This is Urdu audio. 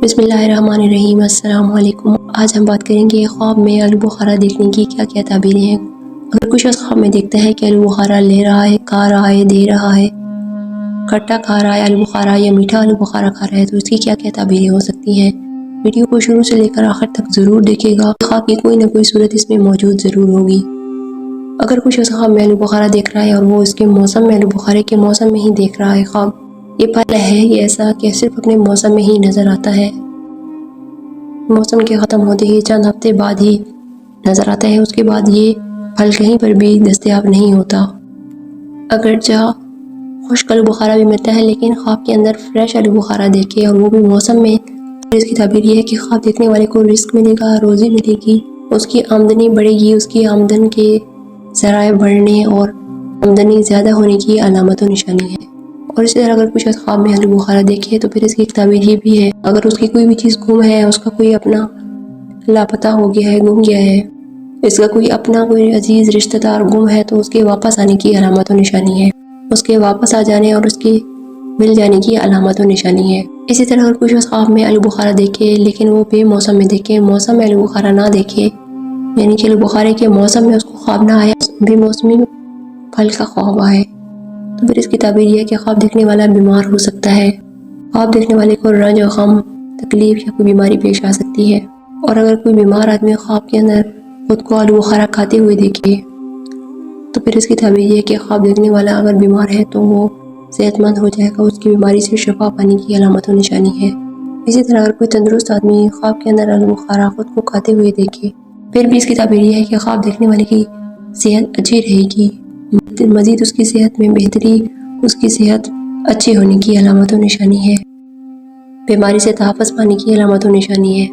بسم اللہ الرحمن الرحیم۔ السلام علیکم۔ آج ہم بات کریں گے خواب میں آلو بخارا دیکھنے کی کیا کیا تعبیریں ہیں۔ اگر کوئی شخص خواب میں دیکھتا ہے کہ آلو بخارا لے رہا ہے، کھا رہا ہے، دے رہا ہے، کھٹا کھا رہا ہے آلو بخارا یا میٹھا آلو بخارا کھا رہا ہے، تو اس کی کیا کیا تعبیریں ہو سکتی ہیں۔ ویڈیو کو شروع سے لے کر آخر تک ضرور دیکھے گا۔ خواب کی کوئی نہ کوئی صورت اس میں موجود ضرور ہوگی۔ اگر کوئی شخص خواب میں آلو بخارا دیکھ رہا ہے اور وہ اس کے موسم میں آلو بخارے کے موسم میں ہی دیکھ رہا ہے، خواب یہ پھل ہے یہ ایسا کہ صرف اپنے موسم میں ہی نظر آتا ہے، موسم کے ختم ہوتے ہی چند ہفتے بعد ہی نظر آتا ہے، اس کے بعد یہ پھل کہیں پر بھی دستیاب نہیں ہوتا۔ اگرچہ خشک آلو بخارا بھی ملتا ہے، لیکن خواب کے اندر فریش آلو بخارا دیکھے اور وہ بھی موسم میں، اس کی تعبیر یہ ہے کہ خواب دیکھنے والے کو رزق ملے گا، روزی ملے گی، اس کی آمدنی بڑھے گی، اس کی آمدن کے ذرائع بڑھنے اور آمدنی زیادہ ہونے کی علامت و نشانی ہے۔ اور اسی طرح اگر کوئی شخص خواب میں آلو بخارا دیکھے تو پھر اس کی ایک تعبیر یہ بھی ہے، اگر اس کی کوئی بھی چیز گم ہے، اس کا کوئی اپنا لاپتہ ہو گیا ہے، گم گیا ہے، اس کا کوئی اپنا کوئی عزیز رشتہ دار گم ہے، تو اس کے واپس آنے کی علامت و نشانی ہے، اس کے واپس آ جانے اور اس کے مل جانے کی علامت و نشانی ہے۔ اسی طرح اگر کوئی شخص خواب میں آلو بخارا دیکھے لیکن وہ بے موسم میں دیکھے، موسم میں آلو بخارا نہ دیکھے، یعنی کہ آلو بخارے کے موسم میں اس کو خواب نہ آیا، بے موسمی پھل کا خواب آئے، تو پھر اس کی تعبیر یہ ہے کہ خواب دیکھنے والا بیمار ہو سکتا ہے، خواب دیکھنے والے کو رنج و غم، تکلیف یا کوئی بیماری پیش آ سکتی ہے۔ اور اگر کوئی بیمار آدمی خواب کے اندر خود کو آلو بخارا کھاتے ہوئے دیکھے تو پھر اس کی تعبیر یہ ہے کہ خواب دیکھنے والا اگر بیمار ہے تو وہ صحت مند ہو جائے گا، اس کی بیماری سے شفا پانے کی علامت و نشانی ہے۔ اسی طرح اگر کوئی تندرست آدمی خواب کے اندر آلو بخارا خود کو کھاتے ہوئے دیکھے، پھر بھی اس کی تعبیر یہ ہے کہ خواب دیکھنے والے کی صحت اچھی رہے گی، مزید اس کی صحت میں بہتری، اس کی صحت اچھی ہونے کی علامت و نشانی ہے، بیماری سے تحفظ پانے کی علامت و نشانی ہے۔